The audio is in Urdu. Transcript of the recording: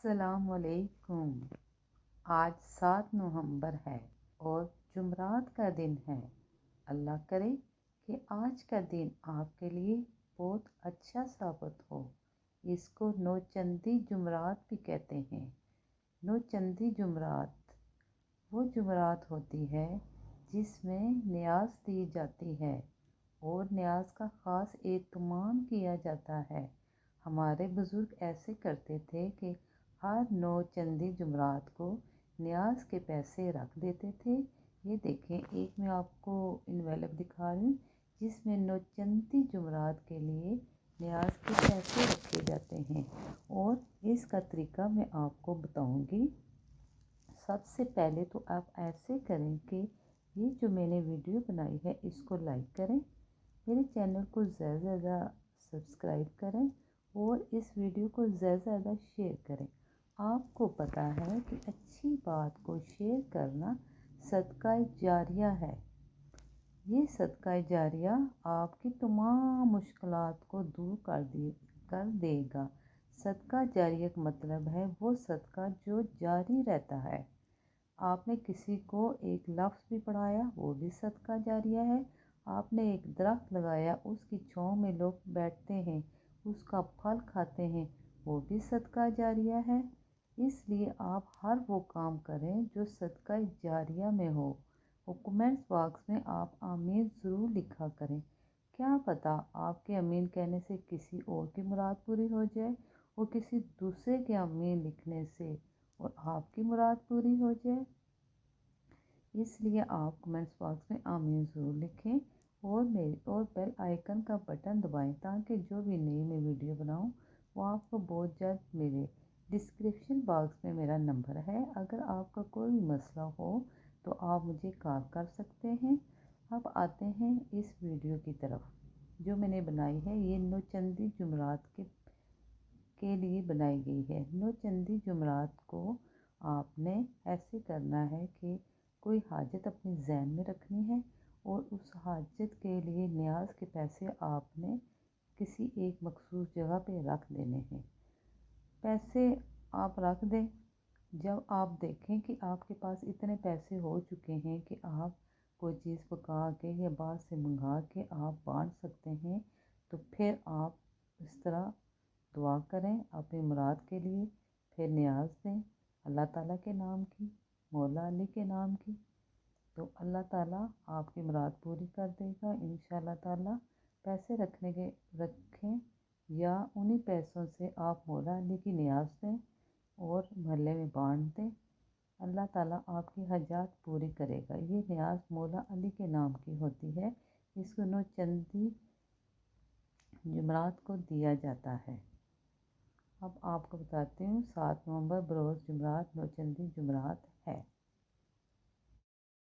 السلام علیکم۔ آج 7 نومبر ہے اور جمعرات کا دن ہے۔ اللہ کرے کہ آج کا دن آپ کے لیے بہت اچھا ثابت ہو۔ اس کو نوچندی جمعرات بھی کہتے ہیں۔ نوچندی جمعرات وہ جمعرات ہوتی ہے جس میں نیاز دی جاتی ہے اور نیاز کا خاص اہتمام کیا جاتا ہے۔ ہمارے بزرگ ایسے کرتے تھے کہ ہر نوچندی جمعرات کو نیاز کے پیسے رکھ دیتے تھے۔ یہ دیکھیں، ایک میں آپ کو انویلپ دکھا رہی ہوں جس میں نوچندی جمعرات کے لیے نیاز کے پیسے رکھے جاتے ہیں، اور اس کا طریقہ میں آپ کو بتاؤں گی۔ سب سے پہلے تو آپ ایسے کریں کہ یہ جو میں نے ویڈیو بنائی ہے اس کو لائک کریں، میرے چینل کو زیادہ سے زیادہ سبسکرائب کریں اور اس ویڈیو کو زیادہ سے زیادہ شیئر کریں۔ آپ کو پتہ ہے کہ اچھی بات کو شیئر کرنا صدقہ جاریہ ہے۔ یہ صدقہ جاریہ آپ کی تمام مشکلات کو دور کر دے گا۔ صدقہ جاریہ کا مطلب ہے وہ صدقہ جو جاری رہتا ہے۔ آپ نے کسی کو ایک لفظ بھی پڑھایا، وہ بھی صدقہ جاریہ ہے۔ آپ نے ایک درخت لگایا، اس کی چھاؤں میں لوگ بیٹھتے ہیں، اس کا پھل کھاتے ہیں، وہ بھی صدقہ جاریہ ہے۔ اس لیے آپ ہر وہ کام کریں جو صدقہ جاریہ میں ہو۔ اور کمنٹس باکس میں آپ آمین ضرور لکھا کریں۔ کیا پتہ آپ کے آمین کہنے سے کسی اور کی مراد پوری ہو جائے، اور کسی دوسرے کے آمین لکھنے سے اور آپ کی مراد پوری ہو جائے۔ اس لیے آپ کمنٹس باکس میں آمین ضرور لکھیں اور بیل آئیکن کا بٹن دبائیں تاکہ جو بھی نئی میں ویڈیو بناؤں وہ آپ کو بہت جلد ملے۔ ڈسکرپشن باکس میں میرا نمبر ہے، اگر آپ کا کوئی بھی مسئلہ ہو تو آپ مجھے کال کر سکتے ہیں۔ اب آتے ہیں اس ویڈیو کی طرف جو میں نے بنائی ہے۔ یہ نوچندی جمعرات کے لیے بنائی گئی ہے۔ نوچندی جمعرات کو آپ نے ایسے کرنا ہے کہ کوئی حاجت اپنے ذہن میں رکھنی ہے اور اس حاجت کے لیے نیاز کے پیسے آپ نے کسی ایک مخصوص جگہ پہ رکھ دینے ہیں۔ پیسے آپ رکھ دیں۔ جب آپ دیکھیں کہ آپ کے پاس اتنے پیسے ہو چکے ہیں کہ آپ کوئی چیز پکا کے یا باہر سے منگا کے آپ بانٹ سکتے ہیں، تو پھر آپ اس طرح دعا کریں اپنی مراد کے لیے، پھر نیاز دیں اللہ تعالیٰ کے نام کی، مولا علی کے نام کی، تو اللہ تعالیٰ آپ کی مراد پوری کر دے گا انشاءاللہ تعالیٰ۔ پیسے رکھیں یا انہی پیسوں سے آپ مولا علی کی نیاز دیں اور محلے میں بانٹ دیں، اللہ تعالیٰ آپ کی حاجات پوری کرے گا۔ یہ نیاز مولا علی کے نام کی ہوتی ہے، اس کو نوچندی جمعرات کو دیا جاتا ہے۔ اب آپ کو بتاتی ہوں، 7 نومبر بروز جمعرات نوچندی جمعرات ہے۔